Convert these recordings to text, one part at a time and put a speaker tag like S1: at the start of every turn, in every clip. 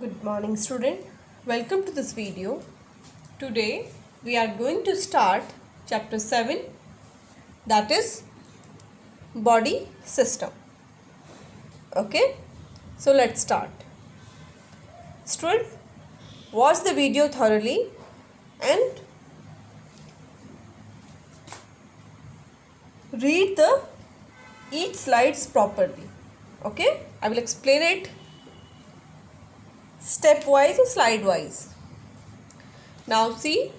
S1: Good morning student. Welcome to this video. Today we are going to start chapter 7, that is body system. Okay, so let's start. Student, watch the video thoroughly and read each slides properly. Okay, I will explain it step wise or slide wise. Now see,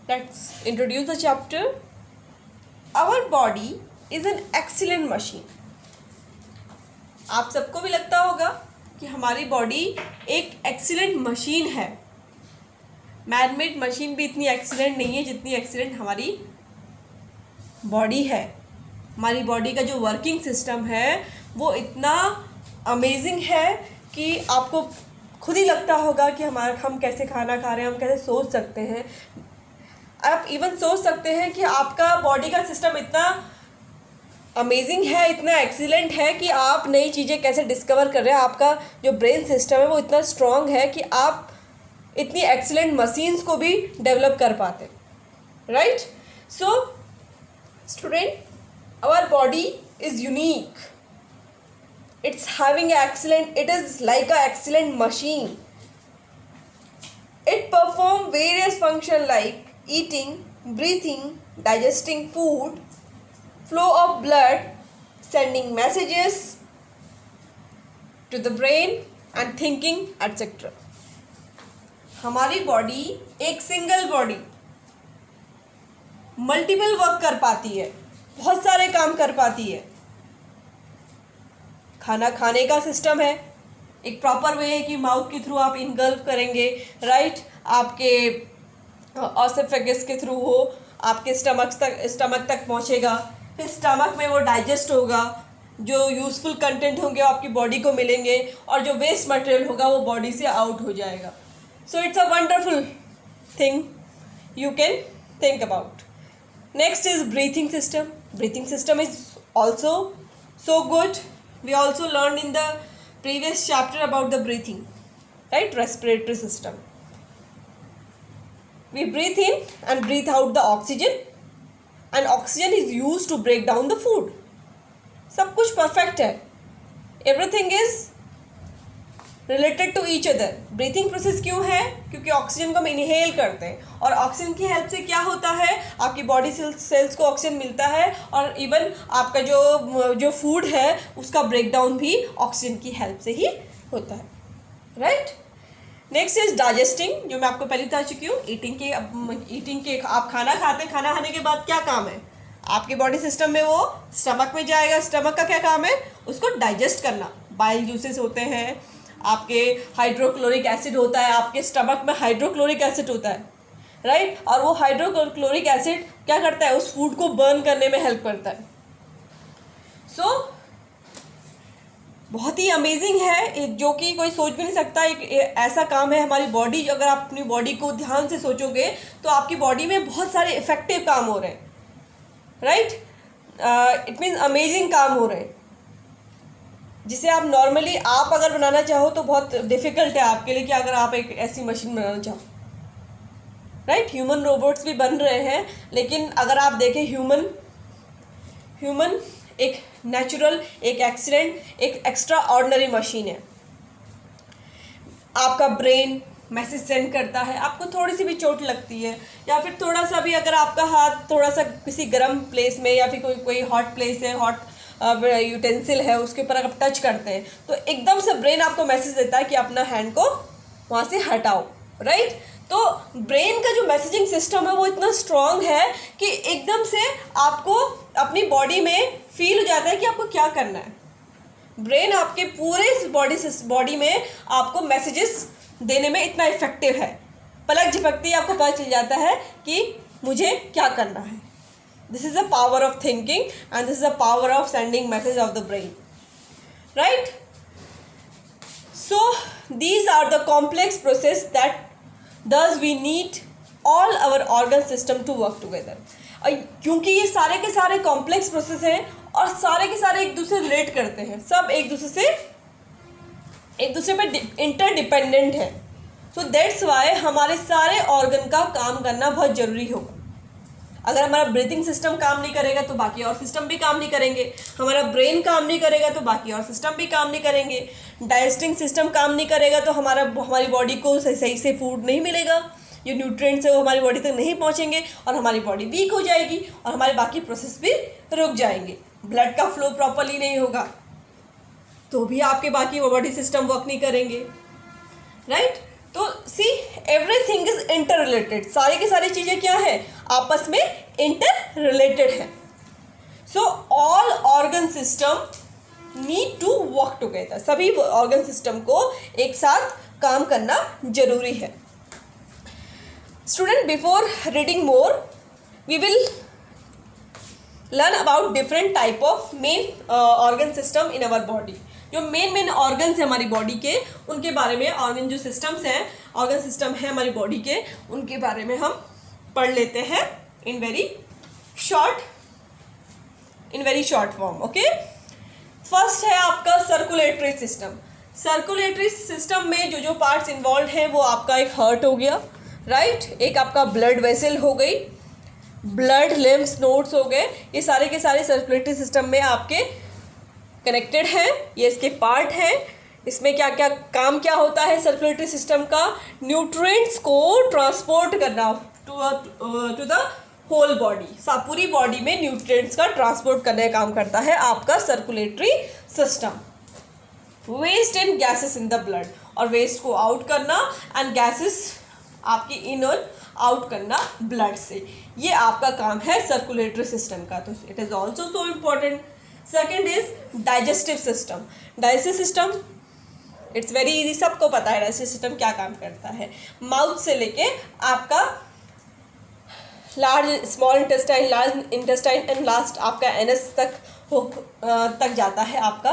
S1: let's introduce the chapter. Our body is an excellent machine. आप सबको भी लगता होगा कि हमारी body एक excellent machine है. Man made machine भी इतनी एक्सीलेंट नहीं है जितनी एक्सीलेंट हमारी बॉडी है. हमारी बॉडी का जो वर्किंग सिस्टम है वो इतना अमेजिंग है कि आपको खुद ही लगता होगा कि हम कैसे खाना खा रहे हैं, हम कैसे सोच सकते हैं. आप इवन सोच सकते हैं कि आपका बॉडी का सिस्टम इतना अमेजिंग है, इतना एक्सीलेंट है कि आप नई चीज़ें कैसे डिस्कवर कर रहे हैं. आपका जो ब्रेन सिस्टम है वो इतना स्ट्रॉन्ग है कि आप इतनी एक्सीलेंट मशीन्स को भी डेवलप कर पाते. Right. So student, our body is unique. It's having excellent, it is like a excellent machine. It perform various function like eating, breathing, digesting food, flow of blood, sending messages to the brain and thinking etc. हमारी body एक single body multiple work कर पाती है, बहुत सारे काम कर पाती है. खाना खाने का सिस्टम है, एक प्रॉपर वे है कि माउथ के थ्रू आप इनगल्फ करेंगे. राइट. आपके ऑसोफेगस के थ्रू हो, आपके स्टमक तक पहुंचेगा, फिर स्टमक में वो डाइजेस्ट होगा, जो यूज़फुल कंटेंट होंगे वो आपकी बॉडी को मिलेंगे और जो वेस्ट मटेरियल होगा वो बॉडी से आउट हो जाएगा. So it's a wonderful thing you can think about. Next is breathing system. Breathing system is also so good. We also learned in the previous chapter about the breathing, right? Respiratory system. We breathe in and breathe out the oxygen, and oxygen is used to break down the food. सब कुछ perfect है. Everything is related to each other. Breathing process क्यों है? क्योंकि oxygen को हम inhale करते हैं और ऑक्सीजन की हेल्प से क्या होता है, आपकी बॉडी सेल्स को ऑक्सीजन मिलता है और इवन आपका जो फूड है उसका ब्रेकडाउन भी ऑक्सीजन की हेल्प से ही होता है. राइट. नेक्स्ट इज डाइजेस्टिंग, जो मैं आपको पहले बता चुकी हूँ. ईटिंग के आप खाना खाते हैं, खाना खाने के बाद क्या काम है आपके बॉडी सिस्टम में, वो स्टमक में जाएगा. स्टमक का क्या काम है? उसको डाइजेस्ट करना. बाइल जूसेस होते हैं, आपके हाइड्रोक्लोरिक एसिड होता है, आपके स्टमक में हाइड्रोक्लोरिक एसिड होता है. राइट. और वो हाइड्रोक्लोरिक एसिड क्या करता है? उस फूड को बर्न करने में हेल्प करता है. सो बहुत ही अमेजिंग है, जो कि कोई सोच भी नहीं सकता. एक ऐसा काम है हमारी बॉडी. अगर आप अपनी बॉडी को ध्यान से सोचोगे तो आपकी बॉडी में बहुत सारे इफेक्टिव काम हो रहे हैं. राइट. इट मीन्स अमेजिंग काम हो रहे हैं जिसे आप नॉर्मली आप अगर बनाना चाहो तो बहुत डिफ़िकल्ट है आपके लिए कि अगर आप एक ऐसी मशीन बनाना चाहो. राइट. ह्यूमन रोबोट्स भी बन रहे हैं, लेकिन अगर आप देखें ह्यूमन एक नेचुरल, एक एक्सीलेंट, एक एक्स्ट्रा ऑर्डिनरी मशीन है. आपका ब्रेन मैसेज सेंड करता है. आपको थोड़ी सी भी चोट लगती है या फिर थोड़ा सा भी अगर आपका हाथ थोड़ा सा किसी गर्म प्लेस में या फिर कोई हॉट प्लेस है, हॉट यूटेंसिल है, उसके ऊपर अगर टच करते हैं तो एकदम से ब्रेन आपको मैसेज देता है कि अपना हैंड को वहाँ से हटाओ. राइट. तो ब्रेन का जो मैसेजिंग सिस्टम है वो इतना स्ट्रॉन्ग है कि एकदम से आपको अपनी बॉडी में फील हो जाता है कि आपको क्या करना है. ब्रेन आपके पूरे बॉडी में आपको मैसेजेस देने में इतना इफेक्टिव है. पलक झपकते ही आपको पता चल जाता है कि मुझे क्या करना है. This is the power of thinking and this is the power of sending message of the brain. Right? So these are the complex process that thus we need all our organ system to work together. क्योंकि ये सारे के सारे complex process हैं और सारे के सारे एक दूसरे रिलेट करते हैं, सब एक दूसरे से एक दूसरे पर इंटरडिपेंडेंट है। सो दैट्स वाई हमारे सारे ऑर्गन का काम करना बहुत ज़रूरी होगा। अगर हमारा ब्रीथिंग सिस्टम काम नहीं करेगा तो बाकी और सिस्टम भी काम नहीं करेंगे, हमारा ब्रेन काम नहीं करेगा तो बाकी और सिस्टम भी काम नहीं करेंगे, डाइजेस्टिंग सिस्टम काम नहीं करेगा तो हमारी बॉडी को सही से फूड नहीं मिलेगा, जो न्यूट्रिएंट्स है वो हमारी बॉडी तक नहीं पहुंचेंगे और हमारी बॉडी वीक हो जाएगी और हमारे बाकी प्रोसेस भी रुक जाएंगे। ब्लड का फ्लो प्रॉपरली नहीं होगा तो भी आपके बाकी बॉडी सिस्टम वर्क नहीं करेंगे, राइट। तो see everything is inter related, सारी की सारी चीज़ें क्या है, आपस में इंटर रिलेटेड है। So all organ system need to work together, सभी ऑर्गन सिस्टम को एक साथ काम करना जरूरी है। Student, before reading more we will learn about different type of main organ system in our body. जो मेन ऑर्गन्स हैं हमारी बॉडी के, उनके बारे में, ऑर्गन जो सिस्टम्स हैं, ऑर्गन सिस्टम है हमारी बॉडी के, उनके बारे में हम पढ़ लेते हैं in very short form. Okay, first है आपका सर्कुलेटरी सिस्टम। सर्कुलेटरी सिस्टम में जो पार्ट्स इन्वॉल्व हैं वो आपका एक हार्ट हो गया, राइट, एक आपका ब्लड वेसल हो गई, ब्लड लिम्स नोड्स हो गए, ये सारे के सारे सर्कुलेटरी सिस्टम में आपके कनेक्टेड है, ये इसके पार्ट है। इसमें क्या क्या काम क्या होता है सर्कुलेटरी सिस्टम का, न्यूट्रिएंट्स को ट्रांसपोर्ट करना टू द होल बॉडी, पूरी बॉडी में न्यूट्रिएंट्स का ट्रांसपोर्ट करने का काम करता है आपका circulatory system. Waste and gases in the blood, और वेस्ट को आउट करना एंड गैसेस आपकी इन और आउट करना ब्लड से, ये आपका काम है सर्कुलेटरी सिस्टम का। तो it is also so important. Second is digestive system. Digestive system it's very easy, सबको पता है डाइजेस्टिव सिस्टम क्या काम करता है। माउथ से लेके आपका small intestine, large intestine and last आपका एनएस तक जाता है आपका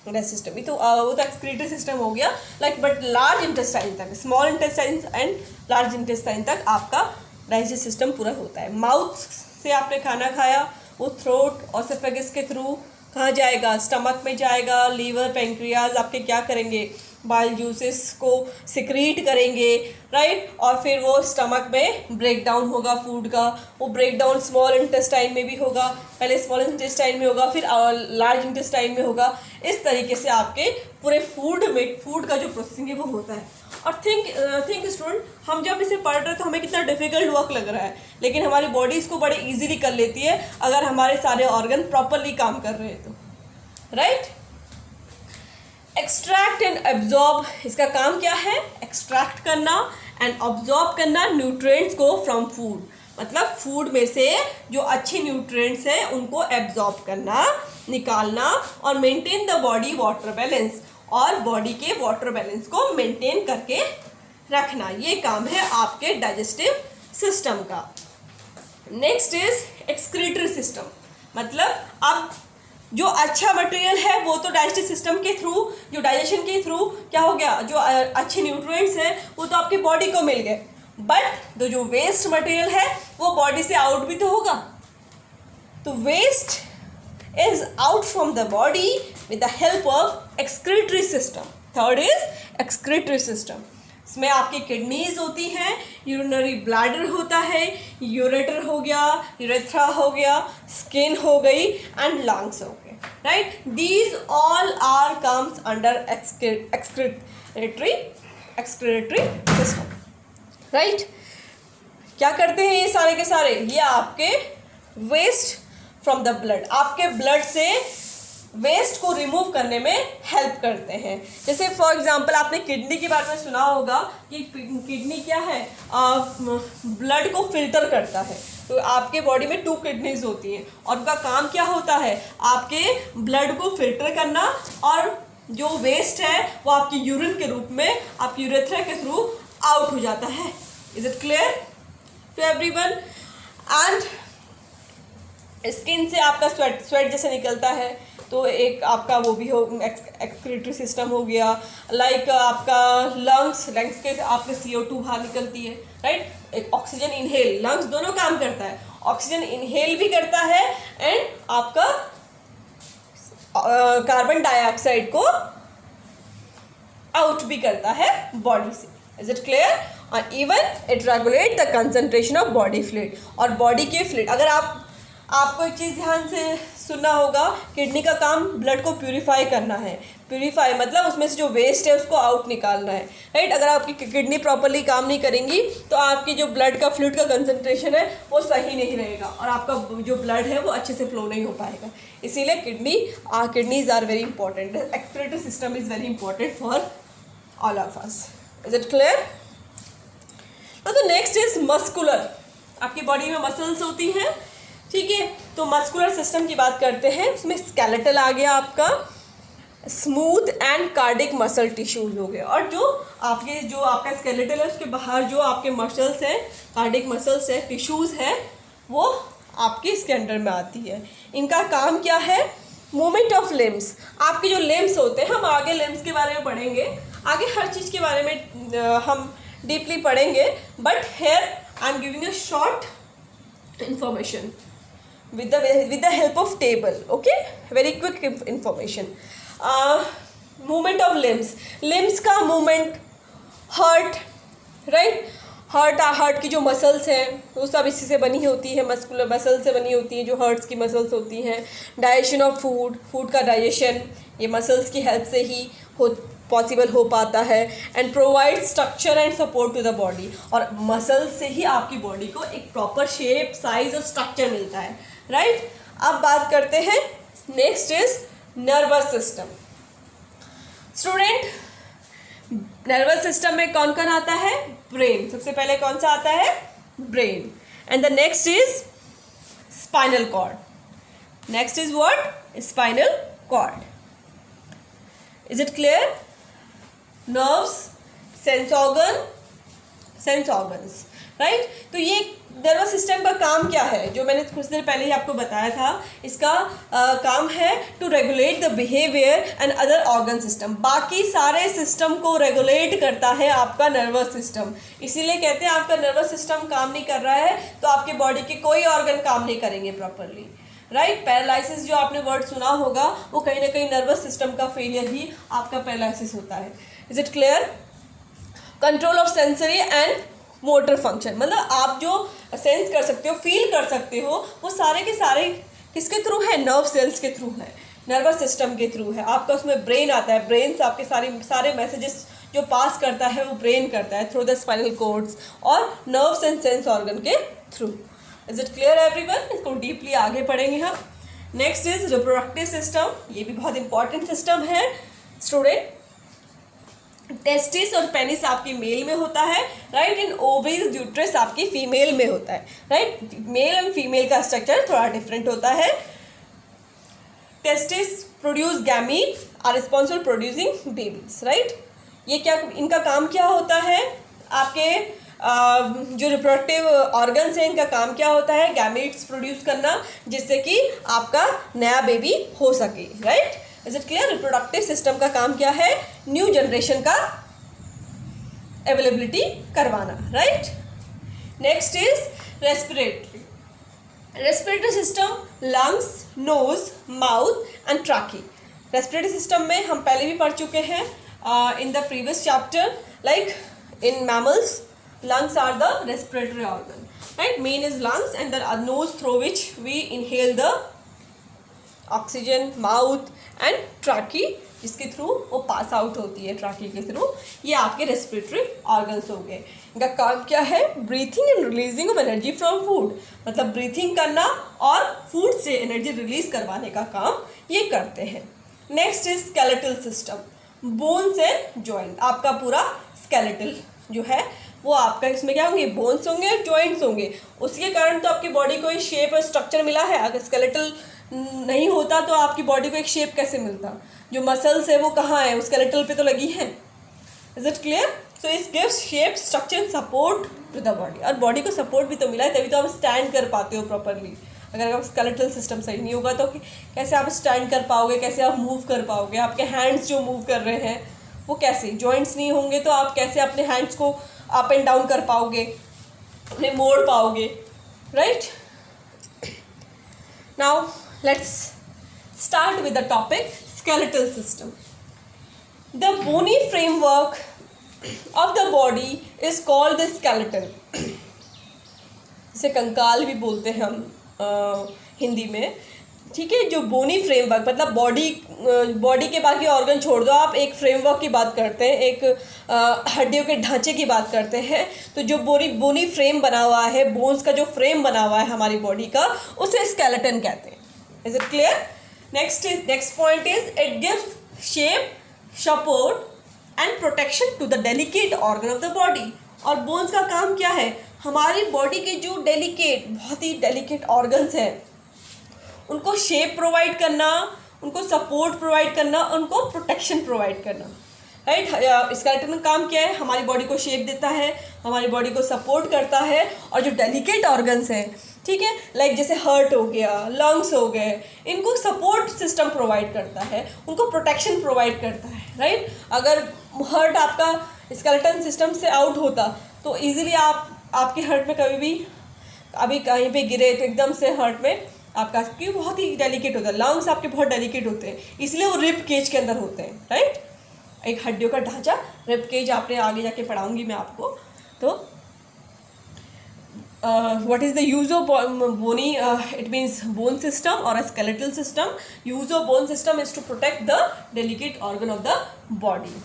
S1: डाइजेस्टिव सिस्टम। तो वो तो एक्सक्रीटरी सिस्टम हो गया, लाइक बट लार्ज इंटेस्टाइन तक, small intestine and large intestine तक आपका डाइजेस्टिव सिस्टम पूरा होता है। माउथ से आपने खाना खाया, वो थ्रोट और एसोफेगस के थ्रू कहाँ जाएगा, स्टमक में जाएगा। लीवर पैंक्रियाज आपके क्या करेंगे, बाइल जूसेस को सिक्रीट करेंगे, राइट, और फिर वो स्टमक में ब्रेक डाउन होगा फूड का, वो ब्रेक डाउन स्मॉल इंटेस्टाइन में भी होगा, पहले स्मॉल इंटेस्टाइन में होगा फिर लार्ज इंटेस्टाइन में होगा। इस तरीके से आपके पूरे फूड का जो प्रोसेसिंग है वो होता है। और थिंक स्टूडेंट, हम जब इसे पढ़ रहे हैं तो हमें कितना डिफिकल्ट वर्क लग रहा है, लेकिन हमारी बॉडी इसको बड़े इजीली कर लेती है अगर हमारे सारे ऑर्गन प्रॉपरली काम कर रहे हैं तो, राइट। एक्सट्रैक्ट एंड एब्जॉर्ब, इसका काम क्या है, एक्सट्रैक्ट करना एंड ऑब्जॉर्ब करना न्यूट्रिएंट्स को फ्रॉम फूड, मतलब फूड में से जो अच्छे न्यूट्रिएंट्स हैं उनको एब्जॉर्ब करना, निकालना, और maintain the body water balance, और बॉडी के वाटर बैलेंस को मेंटेन करके रखना, ये काम है आपके डाइजेस्टिव सिस्टम का। नेक्स्ट इज एक्सक्रीटरी सिस्टम, मतलब अब जो अच्छा मटेरियल है वो तो डाइजेस्टिव सिस्टम के थ्रू, जो डाइजेशन के थ्रू क्या हो गया, जो अच्छे न्यूट्रिएंट्स हैं वो तो आपकी बॉडी को मिल गए, बट जो वेस्ट मटेरियल है वो बॉडी से आउट भी तो होगा। तो waste is out from the body with the help of excretory system. Third is excretory system. इसमें आपकी किडनीज होती हैं, यूरिनरी ब्लैडर होता है, यूरेटर हो गया, यूरेथ्रा हो गया, स्किन हो गई एंड लंग्स हो गए, right. These all are comes under excretory system, right. क्या करते हैं ये सारे के सारे, ये आपके वेस्ट फ्रॉम द ब्लड, आपके ब्लड से वेस्ट को रिमूव करने में हेल्प करते हैं। जैसे फॉर एग्जांपल आपने किडनी के बारे में सुना होगा कि किडनी क्या है, ब्लड को फिल्टर करता है। तो आपके बॉडी में 2 किडनीज होती हैं और उनका काम क्या होता है, आपके ब्लड को फिल्टर करना, और जो वेस्ट है वो आपकी यूरिन के रूप में आपकी यूरेथ्रा के थ्रू आउट हो जाता है। Is it clear to everyone? And skin से आपका स्वेट जैसे निकलता है तो एक आपका वो भी हो एक्सक्रीटरी सिस्टम हो गया, लाइक आपका लंग्स के आपके CO2 बाहर निकलती है, राइट। एक ऑक्सीजन इनहेल, लंग्स दोनों काम करता है, ऑक्सीजन इनहेल भी करता है एंड आपका कार्बन डाइऑक्साइड को आउट भी करता है बॉडी से. Is it clear? और even it regulate the concentration of body fluid. और बॉडी के फ्लूइड, अगर आपको एक चीज़ ध्यान से सुनना होगा, किडनी का काम ब्लड को प्यूरिफाई करना है. प्यूरिफाई मतलब उसमें से जो वेस्ट है उसको आउट निकालना है, राइट. अगर आपकी किडनी प्रॉपरली काम नहीं करेंगी तो आपकी जो ब्लड का फ्लूइड का कंसंट्रेशन है वो सही नहीं रहेगा और आपका जो ब्लड है वो अच्छे से फ्लो नहीं हो पाएगा. इसीलिए kidneys are very important. Excretory system is very important for all of us. Is it clear? तो नेक्स्ट इज मस्कुलर. आपकी बॉडी में मसल्स होती हैं, ठीक है. तो मस्कुलर सिस्टम की बात करते हैं. उसमें स्केलेटल आ गया आपका, smooth and cardiac muscle tissues हो गए. और जो आपका स्केलेटल है उसके बाहर जो आपके मसल्स हैं, कार्डिक मसल्स है, टिश्यूज है, वो आपके इसके अंडर में आती है. इनका काम क्या है? Movement of limbs. आपके जो लिम्स होते हैं, हम आगे लिम्स के बारे में पढ़ेंगे, आगे हर चीज़ के बारे में हम डीपली पढ़ेंगे, but here I am giving a short information with the help of table. Okay, very quick information. Movement of limbs का movement, heart, right. हार्ट की जो मसल्स हैं वो सब इसी से बनी होती है, मस्कुलर मसल से बनी होती है जो हार्ट्स की मसल्स होती हैं. डाइजेशन ऑफ फूड का डाइजेशन ये मसल्स की हेल्प से ही पॉसिबल हो पाता है. And provide structure and support to the body. और मसल्स से ही आपकी बॉडी को एक प्रॉपर शेप, साइज और स्ट्रक्चर मिलता है, राइट. अब बात करते हैं, next is nervous system. Student, nervous system में कौन कौन आता है? ब्रेन. सबसे पहले कौन सा आता है? Brain. And the next is spinal cord. Next is what? Spinal cord. Is it clear? Nerves, sense organs, right. तो ये नर्वस सिस्टम का काम क्या है? जो मैंने कुछ देर पहले ही आपको बताया था, इसका काम है to regulate the behaviour and other organ system. बाकी सारे सिस्टम को रेगुलेट करता है आपका नर्वस सिस्टम. इसीलिए कहते हैं आपका नर्वस सिस्टम काम नहीं कर रहा है तो आपके बॉडी के कोई ऑर्गन काम नहीं करेंगे प्रॉपरली, राइट. पैरालिसिस जो आपने वर्ड सुना होगा वो कहीं ना कहीं नर्वस सिस्टम का फेलियर ही आपका पैरालिसिस होता है. Is it clear? Control of sensory and motor function, मतलब आप जो सेंस कर सकते हो, फील कर सकते हो, वो सारे के सारे किसके थ्रू है? नर्व सेल्स के थ्रू है, नर्वस सिस्टम के थ्रू है. आपका उसमें ब्रेन आता है, ब्रेन से आपके सारे मैसेजेस जो पास करता है वो ब्रेन करता है थ्रू द स्पाइनल कॉर्ड्स और नर्व्स एंड सेंस ऑर्गन के through. Is it clear everyone? इसको डीपली आगे पढ़ेंगे हम. Next is reproductive system. ये भी बहुत इंपॉर्टेंट सिस्टम है स्टूडेंट. टेस्टिस और पेनिस आपकी मेल में होता है, राइट. इन ओवरीज यूट्रस आपकी फीमेल में होता है, राइट. मेल एंड फीमेल का स्ट्रक्चर थोड़ा डिफरेंट होता है. Testis produce gamete, are responsible producing babies, right. ये क्या, इनका काम क्या होता है? आपके जो रिप्रोडक्टिव ऑर्गन्स हैं इनका काम क्या होता है? गैमीट्स प्रोड्यूस करना, जिससे कि आपका नया बेबी हो सके, right. Is it clear? Reproductive system का काम क्या है? न्यू जनरेशन का अवेलेबिलिटी करवाना, right. Next is respiratory. Respiratory system, lungs, nose, mouth and trachea. Respiratory system में हम पहले भी पढ़ चुके हैं in the previous chapter. Like in mammals, lungs are the respiratory organ, right. Main is lungs and the nose through which we inhale the oxygen, mouth and trachea जिसके through वो pass out होती है, ट्रैकी के through. ये आपके respiratory organs हो गए. इनका काम क्या है? Breathing and releasing of energy from food, मतलब ब्रीथिंग करना और फूड से एनर्जी रिलीज करवाने का काम ये करते हैं. Next is skeletal system. Bones and joint. आपका पूरा स्केलेटल जो है वो आपका, इसमें क्या होंगे? बोन्स होंगे, जॉइंट्स होंगे. उसके कारण तो आपकी बॉडी को एक शेप और स्ट्रक्चर मिला है. अगर स्केलेटल नहीं होता तो आपकी बॉडी को एक शेप कैसे मिलता? जो मसल्स है वो कहाँ है? उस स्केलेटल पे तो लगी है. Is it clear? So it gives shape, structure and support to the body. और बॉडी को सपोर्ट भी तो मिला है, तभी तो आप स्टैंड कर पाते हो प्रॉपरली. अगर आप स्केलेटल सिस्टम सही नहीं होगा तो कैसे आप स्टैंड कर पाओगे? कैसे आप मूव कर पाओगे? आपके हैंड्स जो मूव कर रहे हैं वो कैसे? जॉइंट्स नहीं होंगे तो आप कैसे अपने हैंड्स को अप एंड डाउन कर पाओगे, अपने मोड़ पाओगे, right. Now let's start with the topic skeletal system. The bony framework of the body is called the skeleton. इसे कंकाल भी बोलते हैं हम हिंदी में, ठीक है। जो बोनी फ्रेमवर्क मतलब बॉडी के बाकी ऑर्गन छोड़ दो, आप एक फ्रेमवर्क की बात करते हैं, एक हड्डियों के ढांचे की बात करते हैं, तो जो बोनी फ्रेम बना हुआ है, बोन्स का जो फ्रेम बना हुआ है हमारी बॉडी का, उसे स्केलेटन कहते हैं। Is it clear? Next point is it gives shape, support and protection to the delicate organ of the body. और बोन्स का काम क्या है? हमारी बॉडी के जो बहुत ही डेलिकेट ऑर्गन्स हैं उनको शेप प्रोवाइड करना, उनको सपोर्ट प्रोवाइड करना, उनको प्रोटेक्शन प्रोवाइड करना, राइट। स्केलेटन का काम क्या है? हमारी बॉडी को शेप देता है, हमारी बॉडी को सपोर्ट करता है, और जो डेलिकेट ऑर्गन्स हैं, ठीक है, लाइक जैसे हार्ट हो गया, लंग्स हो गए, इनको सपोर्ट सिस्टम प्रोवाइड करता है, उनको प्रोटेक्शन प्रोवाइड करता है, राइट। अगर हार्ट आपका स्केलेटन सिस्टम से आउट होता तो ईजिली आपके हार्ट में अभी कहीं पे गिरे तो एकदम से हार्ट में आपका, क्योंकि बहुत ही डेलिकेट होता है, लंग्स आपके बहुत डेलिकेट होते हैं, इसलिए वो रिब केज के अंदर होते हैं, राइट। एक हड्डियों का ढांचा, रिब केज, आपने आगे जाके पढ़ाऊंगी मैं आपको। तो what is the use of bony? It means bone system और a skeletal system. Use of bone system is to protect the delicate organ of the body.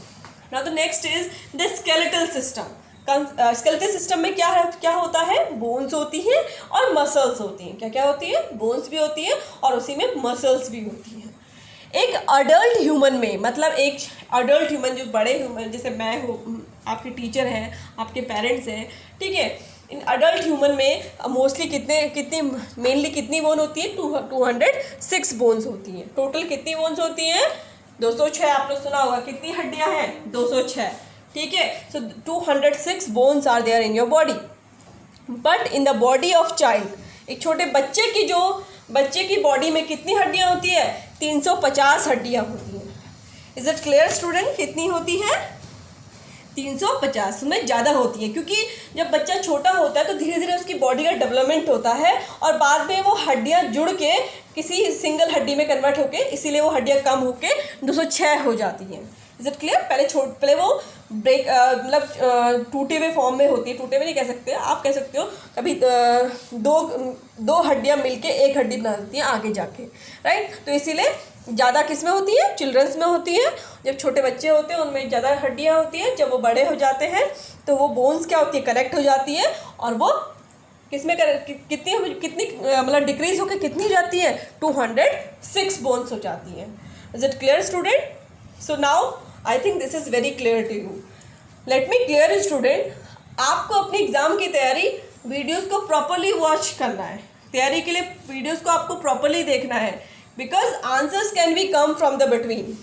S1: Now the next is the skeletal system. Skeletal system में क्या होता है? Bones होती हैं और muscles होती हैं। क्या क्या होती है? बोन्स भी होती है और उसी में मसल्स भी होती हैं। एक अडल्ट ह्यूमन में, मतलब एक अडल्ट ह्यूमन, जो बड़े ह्यूमन, जैसे मैं हूँ, आपके टीचर हैं, आपके पेरेंट्स हैं, ठीक है, इन अडल्ट ह्यूमन में मोस्टली मेनली कितनी बोन होती है? 206 बोन्स होती हैं। टोटल कितनी बोन्स होती हैं? 206। आपने सुना होगा कितनी हड्डियाँ हैं? 206, ठीक है। So 206 bones are there in your body, but in the body of child, एक छोटे बच्चे की बॉडी में कितनी हड्डियाँ होती है? 350 हड्डियाँ होती हैं। Is it clear student? कितनी होती है? 350 में ज़्यादा होती है, क्योंकि जब बच्चा छोटा होता है तो धीरे धीरे उसकी बॉडी का डेवलपमेंट होता है और बाद में वो हड्डियाँ जुड़ के किसी सिंगल हड्डी में कन्वर्ट होके, इसीलिए वो हड्डियाँ कम होके 206 हो जाती हैं। Is it clear? पहले वो ब्रेक मतलब टूटे हुए फॉर्म में होती है, टूटे हुए नहीं कह सकते, आप कह सकते हो कभी दो हड्डियाँ मिलके एक हड्डी बना देती हैं आगे जाके, राइट। तो इसीलिए ज़्यादा किस में होती है? चिल्ड्रंस में होती है। जब छोटे बच्चे होते हैं उनमें ज़्यादा हड्डियाँ होती हैं, जब वो बड़े हो जाते हैं तो वो बोन्स क्या होती है? करेक्ट हो जाती है, और वो किसमें कितनी मतलब डिक्रीज होकर कितनी हो जाती है? 206 बोन्स हो जाती हैं। Is it clear student? So now I think this is very clear to you. Let me clear student, आपको अपनी एग्ज़ाम की तैयारी वीडियोस को प्रॉपरली वॉच करना है। तैयारी के लिए वीडियोस को आपको प्रॉपरली देखना है, because answers can be come from the between.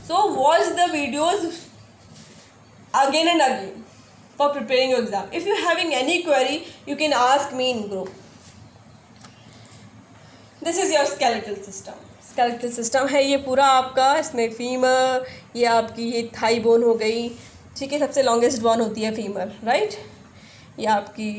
S1: So watch the videos again and again for preparing your exam. If you having any query, you can ask me in group. This is your skeletal system. Skeletal system है ये पूरा आपका, इसमें femur, ये आपकी ये thigh bone हो गई, ठीक है, सबसे लॉन्गेस्ट बोन होती है फीमर, राइट। ये आपकी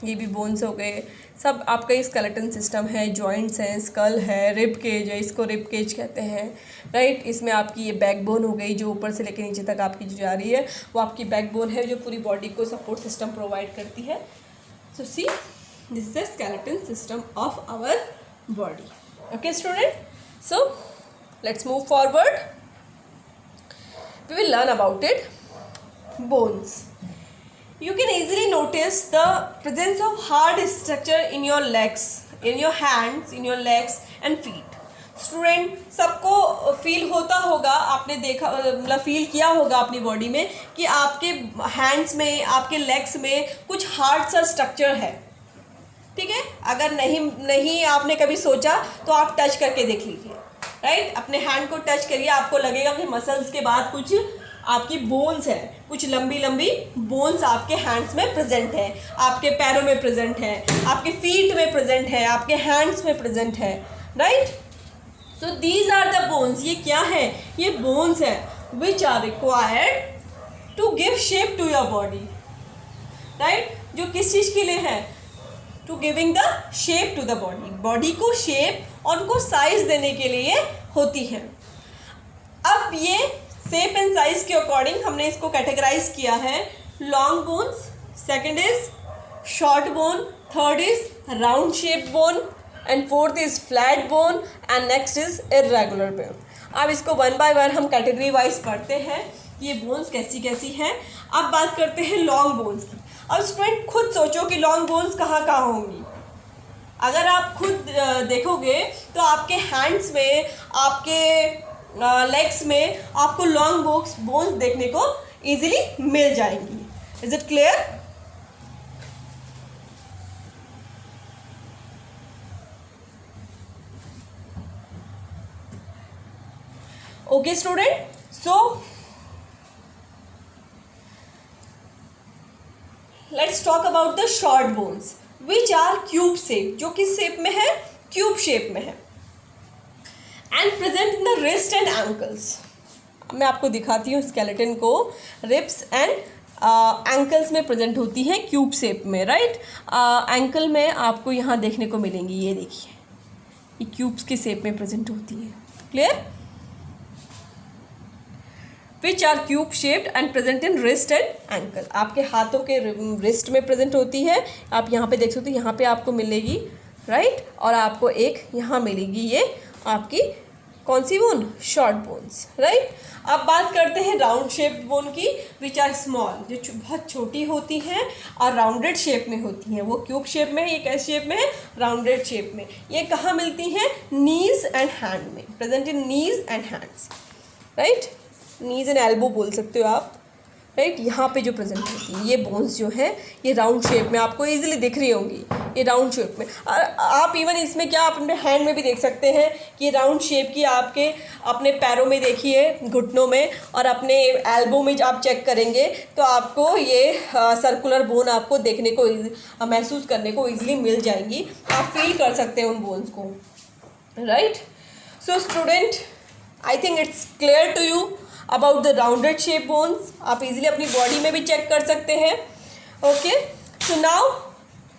S1: ये भी बोन्स हो गए, सब आपका ये स्केलेटन सिस्टम है। जॉइंट्स हैं, स्कल है, रिब केज है, इसको रिब केज कहते हैं, राइट। इसमें आपकी ये बैकबोन हो गई, जो ऊपर से लेकर नीचे तक आपकी जो जा रही है वो आपकी बैकबोन है, जो पूरी बॉडी को सपोर्ट सिस्टम प्रोवाइड करती है। So see, this is the skeleton system of our body. Okay student, so let's move forward. We will learn about it. Bones. You can easily notice the presence of hard structure in your legs, in your hands, in your legs and feet. Student, सबको feel होता होगा, आपने देखा मतलब feel किया होगा अपनी body में कि आपके हैंड्स में, आपके लेग्स में कुछ हार्ड सा स्ट्रक्चर है, ठीक है। अगर नहीं आपने कभी सोचा तो आप टच करके देख लीजिए, राइट। अपने हैंड को टच करिए, आपको लगेगा कि मसल्स के बाद कुछ आपकी बोन्स है, कुछ लंबी लंबी बोन्स आपके हैंड्स में प्रेजेंट है, आपके पैरों में प्रेजेंट है, आपके फीट में प्रेजेंट है, आपके हैंड्स में प्रेजेंट है, right. So these are the bones. ये क्या है? ये बोन्स है which are required to give shape to your body, right. जो किस चीज़ के लिए है? To giving the shape to the body. Body को शेप और उनको साइज देने के लिए होती है. अब ये शेप एंड साइज के अकॉर्डिंग हमने इसको कैटेगराइज किया है। Long bones, second is short bone, third is round shape bone, and fourth is flat bone, and next is irregular bone. अब इसको वन बाय वन हम कैटेगरी वाइज पढ़ते हैं, ये बोन्स कैसी कैसी हैं। अब बात करते हैं लॉन्ग बोन्स की। अब स्टूडेंट खुद सोचो कि लॉन्ग बोन्स कहाँ कहाँ होंगी। अगर आप खुद देखोगे तो आपके हैंड्स में, आपके लेग्स में आपको लॉन्ग बोन्स देखने को इजीली मिल जाएंगी। Is it clear? Okay student, so let's talk about the short bones which are cube shape, जो किस शेप में है? क्यूब शेप में है, and present in the wrist and ankles. मैं आपको दिखाती हूँ स्केलेटन को। रिब्स एंड एंकल्स में प्रेजेंट होती है क्यूब शेप में, राइट। एंकल में आपको यहाँ देखने को मिलेंगी, ये देखिए, ये क्यूब्स के शेप में प्रेजेंट होती है। Clear? Which are cube shaped and present in wrist and ankle. आपके हाथों के रिस्ट में प्रेजेंट होती है, आप यहाँ पे देख सकते हो, यहाँ पे आपको मिलेगी, राइट। और आपको एक यहाँ मिलेगी, ये आपकी कौन सी बोन? Short bones, right. अब बात करते हैं राउंड शेप्ड बोन की, विच आर स्मॉल, जो बहुत छोटी होती हैं और राउंडेड शेप में होती हैं। वो क्यूब शेप में है, ये कैसे शेप में है? राउंडेड शेप में। ये कहाँ मिलती हैं? नीज एंड हैंड में, present in knees and hands, right. Knees and elbow बोल सकते हो आप, राइट। यहाँ पे जो प्रेजेंट होती है ये बोन्स जो है, ये राउंड शेप में आपको इजीली दिख रही होंगी, ये राउंड शेप में। और आप इवन इसमें क्या, आप अपने हैंड में भी देख सकते हैं कि राउंड शेप की आपके अपने पैरों में देखिए, घुटनों में, और अपने एल्बो में आप चेक करेंगे तो आपको ये सर्कुलर बोन आपको देखने को, महसूस करने को ईजिली मिल जाएंगी। आप फील कर सकते हैं उन बोन्स को, right. So student, I think it's clear to you about the rounded shape bones. आप इजीली अपनी बॉडी में भी चेक कर सकते हैं। Okay, so now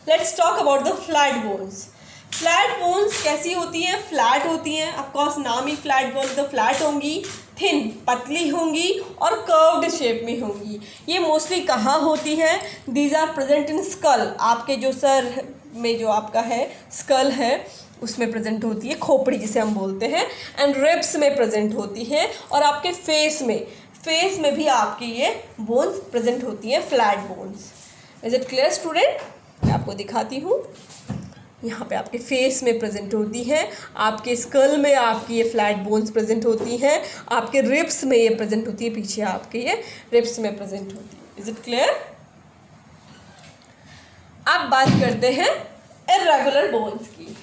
S1: let's talk about the flat bones. Flat bones कैसी होती हैं? फ्लैट होती हैं, ऑफकोर्स नाम ही फ्लैट बोन्स द फ्लैट होंगी, थिन, पतली होंगी और कर्व्ड शेप में होंगी। ये मोस्टली कहाँ होती हैं? These are present in skull. आपके जो सर में जो आपका है स्कल है उसमें प्रेजेंट होती है, खोपड़ी जिसे हम बोलते हैं, एंड रिब्स में प्रेजेंट होती है, और आपके फेस में भी आपकी ये बोन्स प्रेजेंट होती हैं, flat bones. Is it clear student? मैं आपको दिखाती हूँ, यहाँ पे आपके फेस में प्रेजेंट होती है, आपके स्कल में आपकी ये फ्लैट बोन्स प्रेजेंट होती हैं, आपके रिब्स में ये प्रेजेंट होती है, पीछे आपके ये रिब्स में प्रेजेंट होती है। Is it clear? अब बात करते हैं इर्रेगुलर बोन्स की।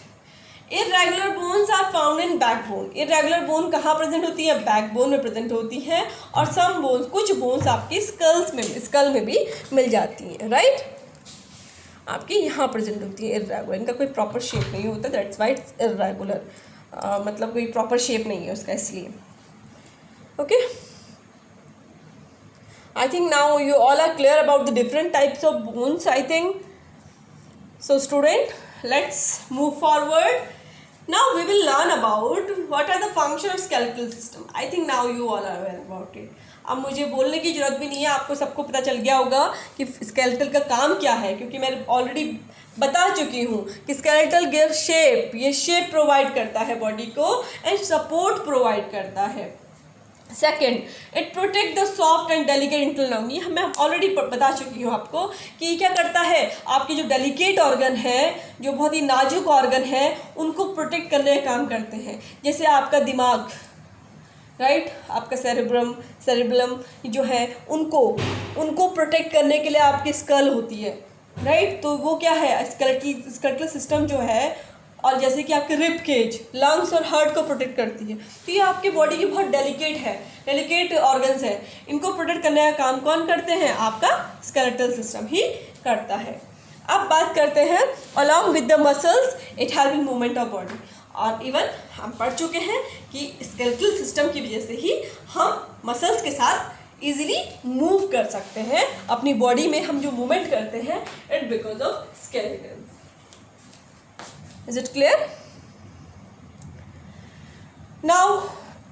S1: Irregular bones are found in backbone. Irregular bone कहाँ प्रेजेंट होती है? बैकबोन में प्रेजेंट होती है, और सम बोन्स, कुछ बोन्स आपकी स्कल में भी मिल जाती हैं, राइट। आपकी यहाँ प्रेजेंट होती है इर्रेगुलर, इनका कोई प्रॉपर शेप नहीं होता, दैट्स वाई इट्स इर्रेगुलर, मतलब कोई प्रॉपर शेप नहीं है उसका, इसलिए। Okay, I think now you all are clear about the different types of bones, I think so student, let's move forward. Now we will learn about what are the function of skeletal system. I think now you all are aware about it. अब मुझे बोलने की ज़रूरत भी नहीं है, आपको सबको पता चल गया होगा कि स्केलेटल का काम क्या है, क्योंकि मैं ऑलरेडी बता चुकी हूँ कि स्केलेटल गिव शेप, ये शेप प्रोवाइड करता है बॉडी को एंड सपोर्ट प्रोवाइड करता है। Second, it protect the soft and delicate internal. ये मैं ऑलरेडी बता चुकी हूँ आपको कि क्या करता है, आपके जो डेलिकेट ऑर्गन है, जो बहुत ही नाजुक ऑर्गन है, उनको प्रोटेक्ट करने का काम करते हैं। जैसे आपका दिमाग, राइट, आपका सेरेब्रम जो है, उनको प्रोटेक्ट करने के लिए आपकी स्कल होती है, राइट। तो वो क्या है, स्केलेटल सिस्टम जो है, और जैसे कि आपके रिब केज, लंग्स और हार्ट को प्रोटेक्ट करती है। तो ये आपकी बॉडी की बहुत डेलिकेट ऑर्गन्स है, इनको प्रोटेक्ट करने का काम कौन करते हैं? आपका स्केलेटल सिस्टम ही करता है। अब बात करते हैं along with the muscles it help in movement of body. और इवन हम पढ़ चुके हैं कि स्केलेटल सिस्टम की वजह से ही हम मसल्स के साथ इजीली मूव कर सकते हैं। अपनी बॉडी में हम जो मूवमेंट करते हैं, it because of skeleton. Is it clear? Now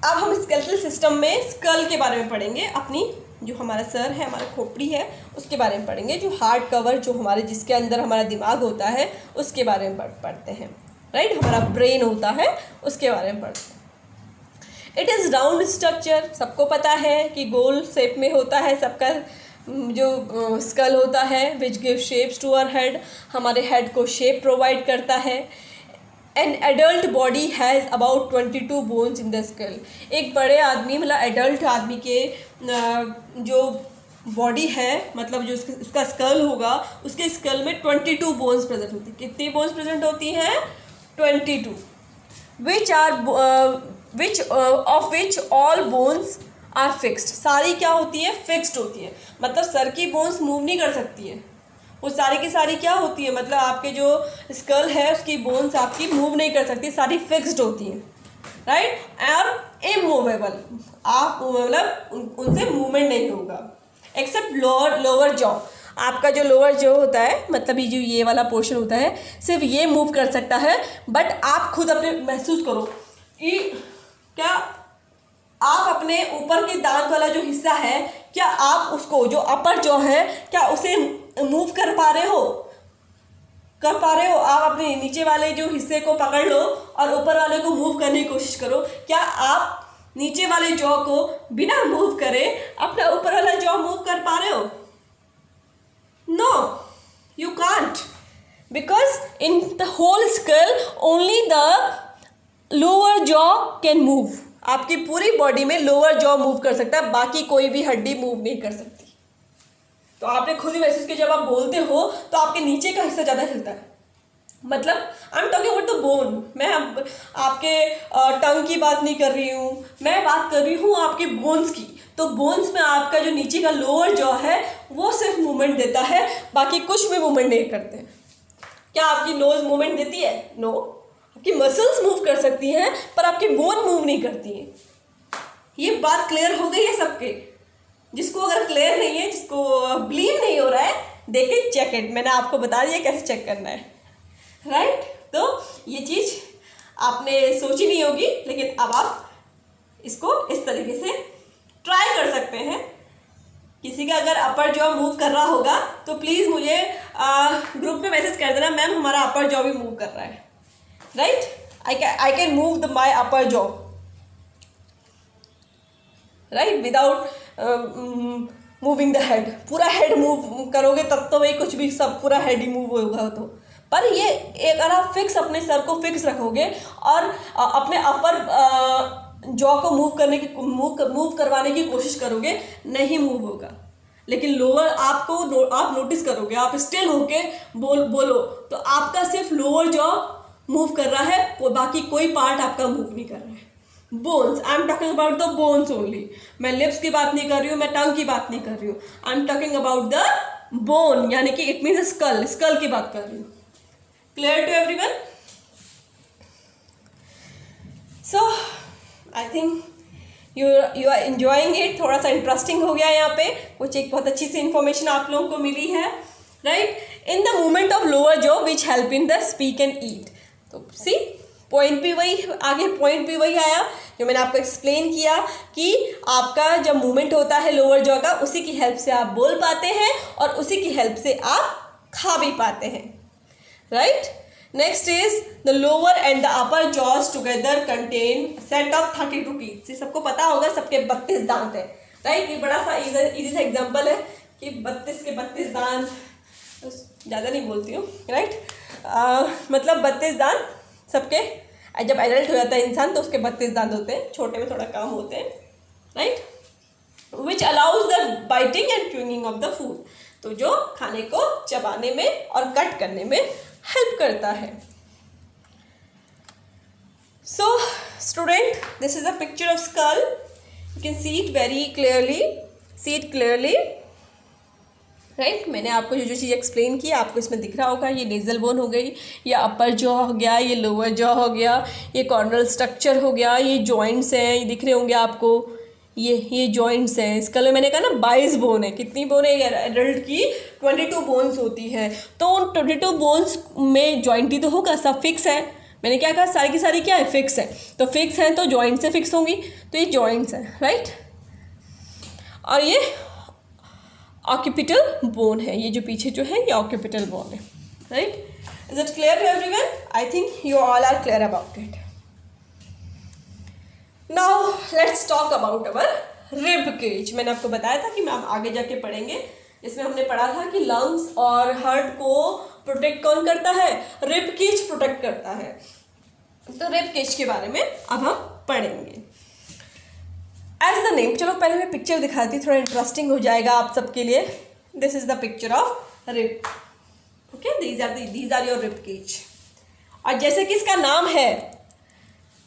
S1: अब हम स्केलेटल सिस्टम में स्कल के बारे में पढ़ेंगे, अपनी जो हमारा सर है, हमारा खोपड़ी है, उसके बारे में पढ़ेंगे। जो हार्ड कवर जो हमारे जिसके अंदर हमारा दिमाग होता है उसके बारे में पढ़ते हैं, राइट। हमारा ब्रेन होता है उसके बारे में पढ़ते हैं। इट इज़ राउंड स्ट्रक्चर, सबको पता है कि गोल शेप में होता है सबका जो स्कल होता है, which give shapes to our head, हमारे हेड को शेप प्रोवाइड करता है। An adult body has about 22 bones in the skull. एक बड़े आदमी मतलब एडल्ट आदमी के जो बॉडी है, मतलब जो उसका स्कल होगा, उसके स्कल में 22 बोन्स प्रेजेंट होती है। कितनी बोन्स प्रेजेंट होती हैं? 22। Which of which all bones are fixed. सारी क्या होती है? फिक्स्ड होती है, मतलब सर की बोन्स मूव नहीं कर सकती है, वो सारी की सारी क्या होती है, मतलब आपके जो स्कल है उसकी बोन्स आपकी मूव नहीं कर सकती, सारी फिक्स्ड होती हैं, राइट। और इमूवेबल, आप मतलब उनसे मूवमेंट नहीं होगा, एक्सेप्ट लोअर जॉ। आपका जो लोअर जॉ होता है, मतलब ये वाला पोर्शन होता है, सिर्फ ये मूव कर सकता है। बट आप खुद अपने महसूस करो कि क्या आप अपने ऊपर के दांत वाला जो हिस्सा है, क्या आप उसको जो अपर जॉ है, क्या उसे मूव कर पा रहे हो? आप अपने नीचे वाले जो हिस्से को पकड़ लो और ऊपर वाले को मूव करने की कोशिश करो। क्या आप नीचे वाले जॉ को बिना मूव करे अपना ऊपर वाला जॉ मूव कर पा रहे हो? No, you can't, because in the whole skull only the lower jaw can move. आपकी पूरी बॉडी में लोअर जॉ मूव कर सकता है, बाकी कोई भी हड्डी मूव नहीं कर सकती। तो आपने खुद ही महसूस किया, जब आप बोलते हो तो आपके नीचे का हिस्सा ज़्यादा हिलता है, मतलब I am talking about the bone. मैं आपके टंग की बात नहीं कर रही हूँ, मैं बात कर रही हूँ आपके बोन्स की। तो बोन्स में आपका जो नीचे का लोअर जॉ है वो सिर्फ मूवमेंट देता है, बाकी कुछ भी मूवमेंट नहीं करते। क्या आपकी नोज मूवमेंट देती है? नो। आपकी मसल्स मूव कर सकती हैं पर आपकी बोन मूव नहीं करती हैं। ये बात क्लियर हो गई है सबके? जिसको अगर क्लियर नहीं है, जिसको बिलीव नहीं हो रहा है, देखें चेक इट, मैंने आपको बता दिया कैसे चेक करना है, राइट। तो ये चीज़ आपने सोची नहीं होगी, लेकिन अब आप इसको इस तरीके से ट्राई कर सकते हैं। किसी का अगर अपर जॉ मूव कर रहा होगा तो प्लीज़ मुझे ग्रुप में मैसेज कर देना, मैम हमारा अपर जॉ भी मूव कर रहा है, right. I can move the my upper jaw, right, without moving the head. पूरा हेड मूव करोगे तब तो भाई कुछ भी, सब पूरा हेड ही मूव होगा। तो पर ये अगर आप फिक्स अपने सर को फिक्स रखोगे और अपने अपर जॉ को मूव करवाने की कोशिश करोगे, नहीं मूव होगा। लेकिन लोअर आप नोटिस करोगे, आप स्टिल होके बोलो तो आपका सिर्फ लोअर जॉ मूव कर रहा है, बाकी कोई पार्ट आपका मूव नहीं कर रहा है। Bones, I am talking about the bones only. मैं लिप्स की बात नहीं कर रही हूँ, मैं टंग की बात नहीं कर रही हूँ, I am talking about the bone, यानी कि इट मीन्स स्कल की बात कर रही हूँ। Clear to everyone? So I think you are enjoying it. थोड़ा सा इंटरेस्टिंग हो गया यहाँ पे, कुछ एक बहुत अच्छी सी इंफॉर्मेशन आप लोगों को मिली है, right. In the movement of lower jaw which help in the speak and eat. तो सी पॉइंट भी वही, आगे पॉइंट भी वही आया जो मैंने आपको एक्सप्लेन किया कि आपका जब मूवमेंट होता है लोअर जॉ का, उसी की हेल्प से आप बोल पाते हैं और उसी की हेल्प से आप खा भी पाते हैं, right. Next is the lower and the upper jaws together contain set of 32 teeth. सबको पता होगा सबके 32 दांत है, राइट। ये बड़ा सा इजी सा एग्जाम्पल है कि 32 के 32 दांत, ज़्यादा नहीं बोलती हूँ, राइट। मतलब 32 दांत सबके, जब एडल्ट हो जाता है इंसान तो उसके 32 दांत होते हैं, छोटे में थोड़ा कम होते हैं, right. Which allows the biting and chewing of the food. तो जो खाने को चबाने में और कट करने में हेल्प करता है। So student, this is a picture of skull, you can see it very clearly, right. मैंने आपको जो चीज़ एक्सप्लेन की आपको इसमें दिख रहा होगा। ये नेजल बोन हो गई, ये अपर जॉ हो गया, ये लोअर जॉ हो गया, ये कॉर्नल स्ट्रक्चर हो गया, ये जॉइंट्स हैं, ये दिख रहे होंगे आपको, ये जॉइंट्स हैं। स्कल में मैंने कहा ना 22 बोन है। कितनी बोन है? एडल्ट की 22 बोन्स होती हैं। तो उन 22 बोन्स में जॉइंट ही तो होगा, सब फिक्स है, मैंने क्या कहा, सारी की सारी क्या है, फिक्स है। तो फिक्स है तो जॉइंट से फिक्स होंगी, तो ये जॉइंट्स हैं, राइट। और ये ऑक्यूपिटल बोन है, ये जो पीछे जो है ये ऑक्यूपिटल बोन है, right. Is it clear to everyone? I think you all are clear about it. Now let's talk about our rib cage. मैंने आपको बताया था कि हम आगे जाके पढ़ेंगे, इसमें हमने पढ़ा था कि लंग्स और हार्ट को प्रोटेक्ट कौन करता है, रिब केज प्रोटेक्ट करता है। तो रिब केज के बारे में अब हम पढ़ेंगे। एज द नेम, चलो पहले मैं पिक्चर दिखाती हूँ, थोड़ा इंटरेस्टिंग हो जाएगा आप सबके लिए। This is the picture of rib, okay, these are your rib cage. और जैसे कि इसका नाम है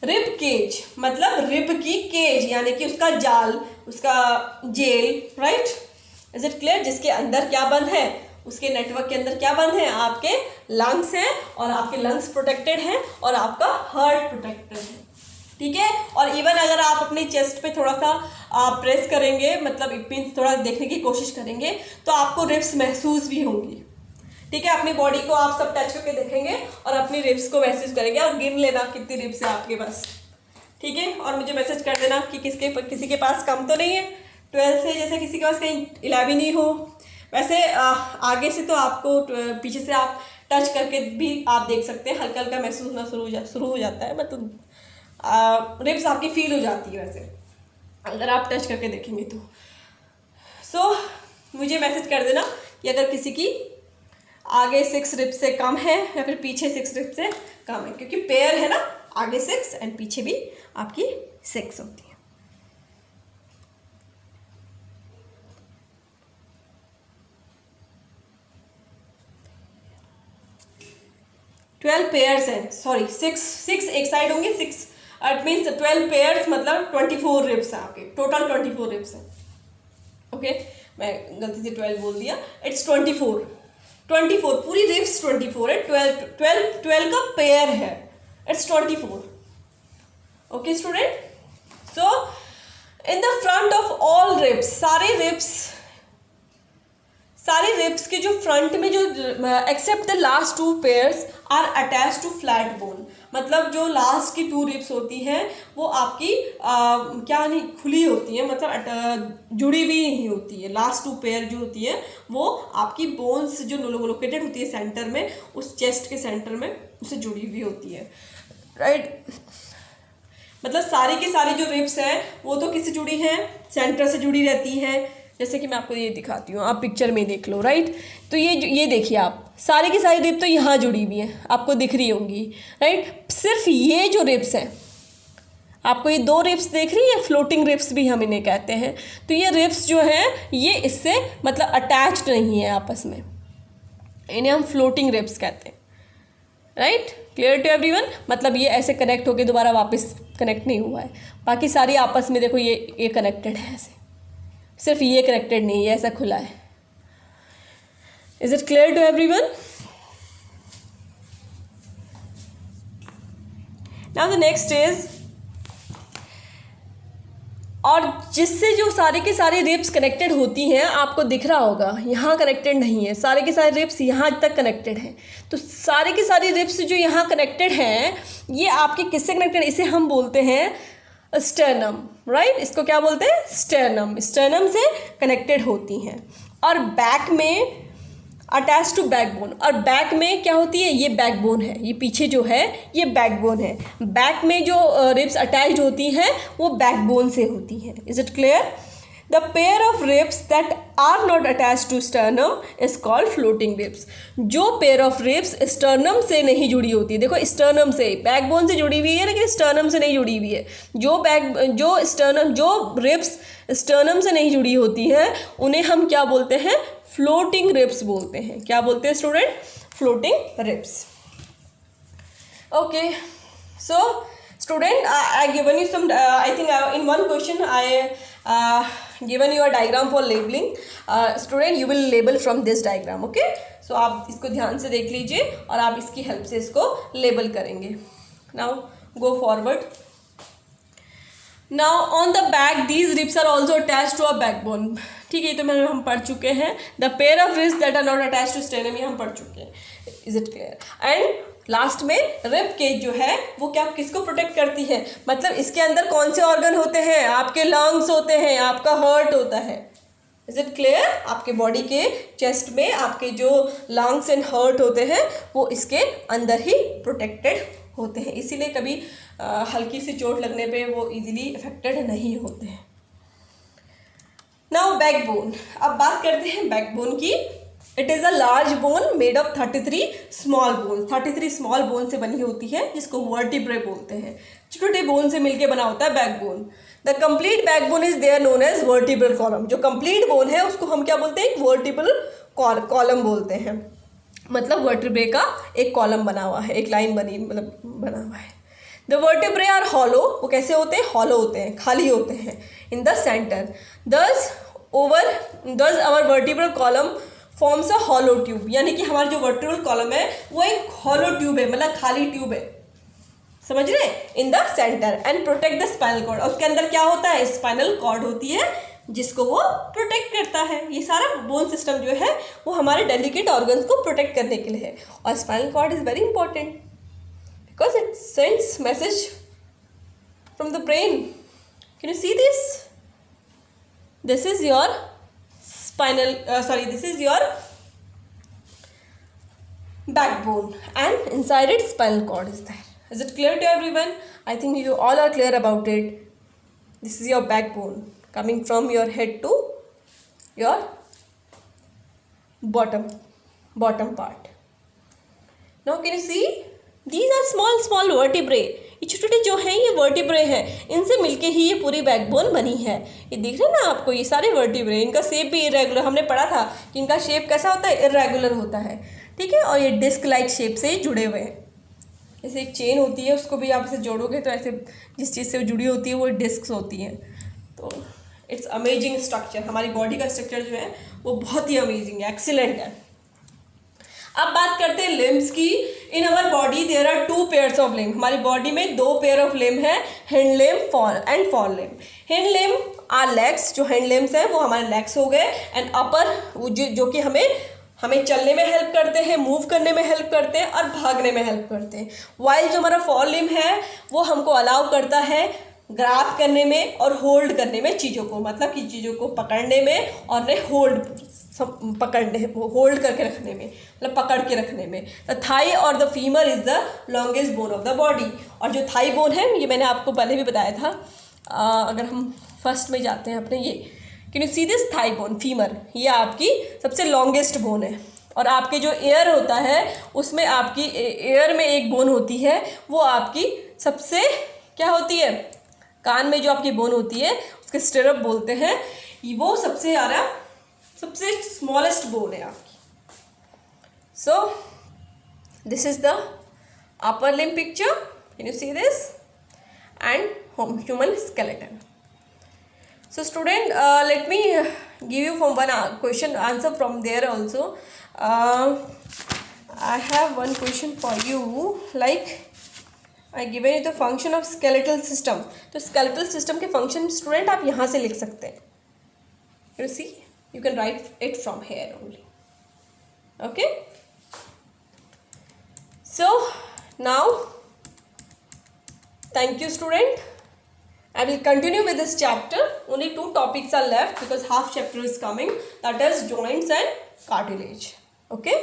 S1: रिब केज, मतलब रिब की केज, यानी कि उसका जाल, उसका jail, right. Is it clear? जिसके अंदर क्या बंद है, उसके नेटवर्क के अंदर क्या बंद है, आपके लंग्स हैं, और आपके लंग्स प्रोटेक्टेड हैं और आपका हार्ट प्रोटेक्टेड है, ठीक है। और इवन अगर आप अपनी चेस्ट पे थोड़ा सा प्रेस करेंगे, मतलब इट मीन्स थोड़ा देखने की कोशिश करेंगे, तो आपको रिब्स महसूस भी होंगी, ठीक है। अपनी बॉडी को आप सब टच करके देखेंगे और अपनी रिब्स को महसूस करेंगे, और गिन लेना कितनी रिब्स है आपके पास, ठीक है। और मुझे मैसेज कर देना कि किसी के पास कम तो नहीं है 12 से, जैसे किसी के पास कहीं 11 ही हो। वैसे आगे से तो आपको पीछे से आप टच करके भी आप देख सकते हैं, हल्का हल्का महसूस होना शुरू हो जाता है, मतलब रिब्स आपकी फील हो जाती है वैसे अगर आप टच करके देखेंगे तो। सो मुझे मैसेज कर देना कि अगर किसी की आगे 6 रिब्स से कम है या फिर पीछे 6 रिब्स से कम है, क्योंकि पेयर है ना, आगे 6 एंड पीछे भी आपकी 6 होती है। ट्वेल्व पेयर्स हैं, सॉरी 6 एक साइड होंगे, 6 इट मीन्स 12 पेयर्स, मतलब 24 रिब्स हैं आपके, टोटल 24 रिब्स हैं, ओके। मैं गलती से 12 बोल दिया, इट्स 24 पूरी रिब्स 24 है, 12 का पेयर है, it's 24, okay student. So in the front of all ribs, सारे रिब्स के जो फ्रंट में जो except the last 2 pairs are attach to flat bone, मतलब जो लास्ट की 2 रिब्स होती हैं वो आपकी क्या नहीं खुली होती है, मतलब जुड़ी हुई नहीं होती है। लास्ट 2 पेयर जो होती है वो आपकी बोन्स जो लोकेटेड होती है सेंटर में, उस चेस्ट के सेंटर में उससे जुड़ी हुई होती है, राइट। मतलब सारी की सारी जो रिब्स हैं वो तो किससे जुड़ी हैं, सेंटर से जुड़ी रहती हैं। जैसे कि मैं आपको ये दिखाती हूँ, आप पिक्चर में देख लो, राइट। तो ये देखिए आप, सारी की सारी रिब तो यहाँ जुड़ी हुई हैं, आपको दिख रही होंगी, राइट। सिर्फ ये जो रिब्स हैं, आपको ये 2 रिब्स देख रही है, फ्लोटिंग रिब्स भी हम इन्हें कहते हैं। तो ये रिब्स जो हैं ये इससे मतलब अटैच्ड नहीं है आपस में, इन्हें हम फ्लोटिंग रिब्स कहते हैं, राइट। Clear to everyone? मतलब ये ऐसे कनेक्ट होके दोबारा वापस कनेक्ट नहीं हुआ है, बाकी सारी आपस में देखो ये कनेक्टेड है ऐसे, सिर्फ ये कनेक्टेड नहीं है, ऐसा खुला है। Is it clear to everyone? Now the next is, और जिससे जो सारे के सारे रिब्स कनेक्टेड होती हैं, आपको दिख रहा होगा यहाँ कनेक्टेड नहीं है, सारे के सारे रिब्स यहाँ तक कनेक्टेड हैं। तो सारे के सारे रिब्स जो यहाँ कनेक्टेड हैं ये आपके किससे कनेक्टेड, इसे हम बोलते हैं स्टर्नम, राइट। इसको क्या बोलते हैं, स्टर्नम। स्टर्नम से कनेक्टेड होती हैं। और बैक में अटैच टू बैकबोन, और बैक में क्या होती है, ये बैकबोन है, ये पीछे जो है ये बैकबोन है। बैक में जो रिब्स अटैच्ड होती हैं वो बैकबोन से होती हैं। Is it clear? The pair of ribs that are not attach to sternum is called floating ribs. जो पेयर ऑफ रिब्स स्टर्नम से नहीं जुड़ी होती है, देखो स्टर्नम से, बैकबोन से जुड़ी हुई है लेकिन स्टर्नम से नहीं जुड़ी हुई है, जो रिब्स स्टर्नम से नहीं जुड़ी होती हैं उन्हें हम क्या बोलते हैं, फ्लोटिंग रिब्स बोलते हैं। क्या बोलते हैं student? Floating ribs. Okay, so student, I given you some I think in one question I given you a diagram for labeling. Student, you will label from this diagram, okay? So आप इसको ध्यान से देख लीजिए और आप इसकी help से इसको लेबल करेंगे। Now go forward. Now on the back these ribs are also attached to a backbone. ठीक है, ये तो हम पढ़ चुके हैं। The pair of ribs that are not attached to sternum, ये हम पढ़ चुके हैं। Is it clear? And last में रिब केज जो है वो क्या किसको प्रोटेक्ट करती है, मतलब इसके अंदर कौन से ऑर्गन होते हैं, आपके लंग्स होते हैं, आपका हार्ट होता है। Is it clear? आपके बॉडी के चेस्ट में आपके जो लंग्स एंड हार्ट होते हैं वो इसके अंदर ही प्रोटेक्टेड होते हैं, इसीलिए कभी हल्की सी चोट लगने पे वो इजीली अफेक्टेड नहीं होते हैं। नाउ बैकबोन, अब बात करते हैं बैकबोन की। It is a large bone made of 33 small bone, 33 small bone से बनी होती है जिसको वर्टिब्रे बोलते हैं। छोटे बोन से मिलके बना होता है backbone. The complete backbone is there known as vertebral column. जो कंप्लीट बोन है उसको हम क्या बोलते हैं, वर्टिब्रल कॉलम बोलते हैं, मतलब वर्टिब्रे का एक कॉलम बना हुआ है, एक लाइन बनी मतलब बना हुआ है। द वर्टिब्रे आर हॉलो, वो कैसे होते हैं, हॉलो होते हैं, खाली होते हैं in the centre. Thus our vertebral column forms a hollow tube, यानी कि हमारा जो वर्टिब्रल कॉलम है वो एक हॉलो ट्यूब है, मतलब खाली ट्यूब है, समझ रहे, in the centre and protect the spinal cord. और उसके अंदर क्या होता है, स्पाइनल कॉर्ड होती है जिसको वो प्रोटेक्ट करता है। ये सारा बोन सिस्टम जो है वो हमारे डेलिकेट ऑर्गन्स को प्रोटेक्ट करने के लिए है। और spinal cord is very important because it sends message from the brain. Can you see this? This is your this is your backbone and inside it spinal cord is there. Is it clear to everyone? I think you all are clear about it. This is your backbone coming from your head to your bottom part. Now can you see? These are small vertebrae. ये छोटे छोटे जो हैं ये vertebrae हैं, इनसे मिलके ही ये पूरी बैकबोन बनी है। ये दिख रहे हैं ना आपको, ये सारे वर्टिब्रे, इनका शेप भी इरेगुलर, हमने पढ़ा था कि इनका शेप कैसा होता है, इरेगुलर होता है, ठीक है। और ये डिस्क लाइक शेप से जुड़े हुए हैं, जैसे एक चेन होती है उसको भी आप इसे जोड़ोगे तो ऐसे जिस चीज़ से जुड़ी होती है वो डिस्क होती हैं। तो इट्स अमेजिंग स्ट्रक्चर, हमारी बॉडी का स्ट्रक्चर जो है वो बहुत ही अमेजिंग है, एक्सीलेंट है। अब बात करते हैं लिम्स की। In our body there are 2 pairs of limb, हमारी बॉडी में 2 पेयर ऑफ लिम्ब है, hand limb and fore limb. Hand limb are legs, जो हैंड लिम्स है वो हमारे लेग्स हो गए, एंड अपर जो कि हमें चलने में हेल्प करते हैं, मूव करने में हेल्प करते हैं और भागने में हेल्प करते हैं। वाइल जो हमारा फॉर लिम्ब है वो हमको अलाउ करता है ग्रैब करने में और होल्ड करने में चीज़ों को, मतलब कि चीज़ों को पकड़ने में और होल्ड करके रखने में, मतलब पकड़ के रखने में। द थाई और the femur is the longest bone of the body. और जो थाई बोन है ये मैंने आपको पहले भी बताया था, अगर हम फर्स्ट में जाते हैं अपने, ये can you see this thigh bone, femur, ये आपकी सबसे लॉन्गेस्ट बोन है। और आपके जो एयर होता है उसमें आपकी एयर में एक बोन होती है, वो आपकी सबसे क्या होती है, कान में जो आपकी बोन होती है उसके स्टिरअप बोलते हैं, वो सबसे स्मॉलेस्ट बोन है आपकी। So this is the upper limb picture, can you see this, and human skeleton. So student, let me give you from one question answer from there also. I have one question for you, like I given you the function of skeletal system. तो skeletal system के function student आप यहाँ से लिख सकते हैं. You see, you can write it from here only. Okay. So now, thank you student. I will continue with this chapter. Only 2 topics are left because half chapter is coming. That is joints and cartilage. Okay.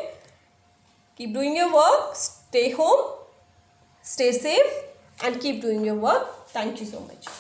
S1: Keep doing your work. Stay home. Stay safe and keep doing your work. Thank you so much.